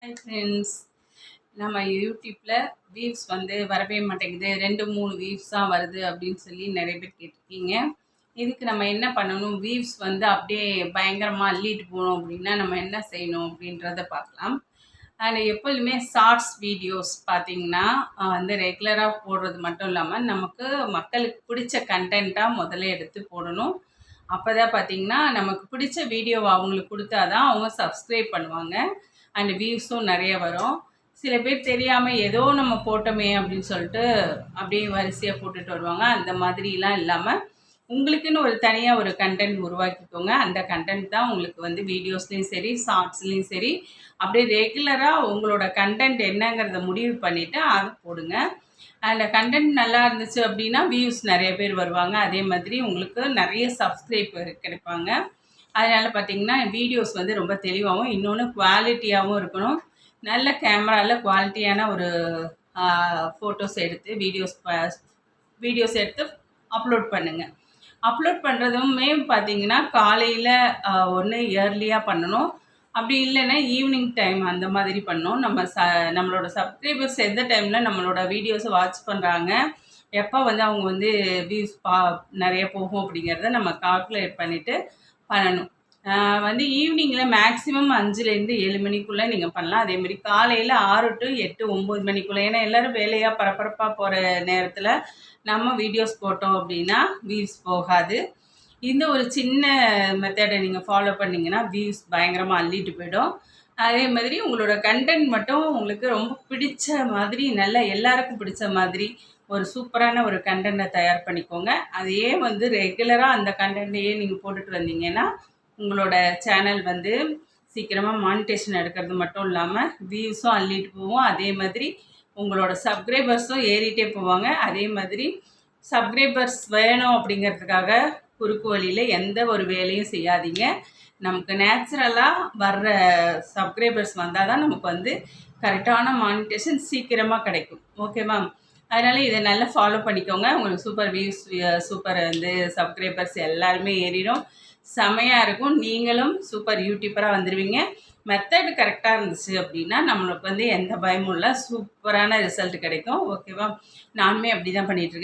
Hi friends, நம்ம யூடியூப்பில் views வந்து வரவே மாட்டேங்குது, 2-3 வியூஸ் தான் வருது அப்படின்னு சொல்லி நிறைய பேர் கேட்டிருக்கீங்க. இதுக்கு நம்ம என்ன பண்ணணும், வியூஸ் வந்து அப்படியே பயங்கரமாக அள்ளிட்டு போகணும் அப்படின்னா நம்ம என்ன செய்யணும் அப்படின்றத பார்க்கலாம். அதில் எப்பொழுதுமே ஷார்ட்ஸ் வீடியோஸ் பார்த்திங்கன்னா வந்து ரெகுலராக போடுறது மட்டும் இல்லாமல் நமக்கு மக்களுக்கு பிடிச்ச கண்டென்ட்டாக முதல்ல எடுத்து போடணும். அப்போ தான் பார்த்திங்கன்னா நமக்கு பிடிச்ச வீடியோவை அவங்களுக்கு கொடுத்தா தான் அவங்க சப்ஸ்கிரைப் பண்ணுவாங்க, அண்ட் வியூஸும் நிறைய வரும். சில பேர் தெரியாமல் ஏதோ நம்ம போட்டோமே அப்படின்னு சொல்லிட்டு அப்படியே வரிசையாக போட்டுட்டு வருவாங்க. அந்த மாதிரிலாம் இல்லாமல் உங்களுக்குன்னு ஒரு தனியாக ஒரு கண்டென்ட் உருவாக்கிக்கோங்க. அந்த கண்டென்ட் தான் உங்களுக்கு வந்து வீடியோஸ்லேயும் சரி ஷார்ட்ஸ்லேயும் சரி அப்படியே ரெகுலராக உங்களோட கண்டென்ட் என்னங்கிறத முடிவு பண்ணிவிட்டு அதை போடுங்க. அந்த கண்டென்ட் நல்லா இருந்துச்சு அப்படின்னா வியூஸ் நிறைய பேர் வருவாங்க. அதே மாதிரி உங்களுக்கு நிறைய சப்ஸ்கிரைபர் கிடைப்பாங்க. அதனால் பார்த்திங்கன்னா வீடியோஸ் வந்து ரொம்ப தெளிவாகவும் இன்னொன்று குவாலிட்டியாகவும் இருக்கணும். நல்ல கேமராவில் குவாலிட்டியான ஒரு ஃபோட்டோஸ் எடுத்து வீடியோஸ் எடுத்து அப்லோட் பண்ணுங்கள். அப்லோட் பண்ணுறதுமே பார்த்திங்கன்னா காலையில் ஒன்று இயர்லியாக பண்ணணும், அப்படி இல்லைன்னா ஈவினிங் டைம் அந்த மாதிரி பண்ணணும். நம்மளோட சப்ஸ்கிரைபர்ஸ் எந்த டைமில் நம்மளோட வீடியோஸை வாட்ச் பண்ணுறாங்க, எப்போ வந்து அவங்க வந்து வியூஸ் நிறைய போகும் அப்படிங்கிறத நம்ம கால்குலேட் பண்ணிவிட்டு பண்ணணும். வந்து ஈவினிங்கில் மேக்ஸிமம் 5லேருந்து 7 மணிக்குள்ளே நீங்கள் பண்ணலாம். அதேமாதிரி காலையில் 6 to 8, 9 மணிக்குள்ளே. ஏன்னா எல்லோரும் வேலையாக பரபரப்பாக போகிற நேரத்தில் நம்ம வீடியோஸ் போட்டோம் அப்படின்னா வியூஸ் போகாது. இந்த ஒரு சின்ன மெத்தடை நீங்கள் ஃபாலோ பண்ணிங்கன்னா வியூஸ் பயங்கரமாக அள்ளிட்டு போயிடும். அதே மாதிரி உங்களோட கண்டென்ட் மட்டும் உங்களுக்கு ரொம்ப பிடிச்ச மாதிரி, நல்ல எல்லாருக்கும் பிடிச்ச மாதிரி ஒரு சூப்பரான ஒரு கண்டென்ட்டை தயார் பண்ணிக்கோங்க. அதையே வந்து ரெகுலராக அந்த கண்டென்ட்டையே நீங்கள் போட்டுட்டு வந்தீங்கன்னா உங்களோட சேனல் வந்து சீக்கிரமாக மானிட்டேஷன் எடுக்கிறது மட்டும் இல்லாமல் வியூஸும் அள்ளிட்டு போவோம். அதே மாதிரி உங்களோட சப்ஸ்கிரைபர்ஸும் ஏறிட்டே போவாங்க. அதே மாதிரி சப்ஸ்கிரைபர்ஸ் வேணும் அப்படிங்கிறதுக்காக குறுக்கு வழியில் எந்த ஒரு வேலையும் செய்யாதீங்க. நமக்கு நேச்சுரலாக வர்ற சப்ஸ்கிரைபர்ஸ் வந்தால் தான் நமக்கு வந்து கரெக்டான மானிட்டேஷன் சீக்கிரமாக கிடைக்கும். ஓகேவா? அதனால் இதை நல்லா ஃபாலோ பண்ணிக்கோங்க. உங்களுக்கு சூப்பர் வியூஸ், சூப்பர் வந்து சப்ஸ்கிரைபர்ஸ் எல்லாருமே ஏறிடும். செமையாக இருக்கும். நீங்களும் சூப்பர் யூடியூபராக வந்துடுவீங்க. மெத்தட் கரெக்டாக இருந்துச்சு அப்படின்னா நம்மளுக்கு வந்து எந்த பயமும் இல்லை, சூப்பரான ரிசல்ட் கிடைக்கும். ஓகேவா? நானுமே அப்படி தான் பண்ணிகிட்ருக்கேன்.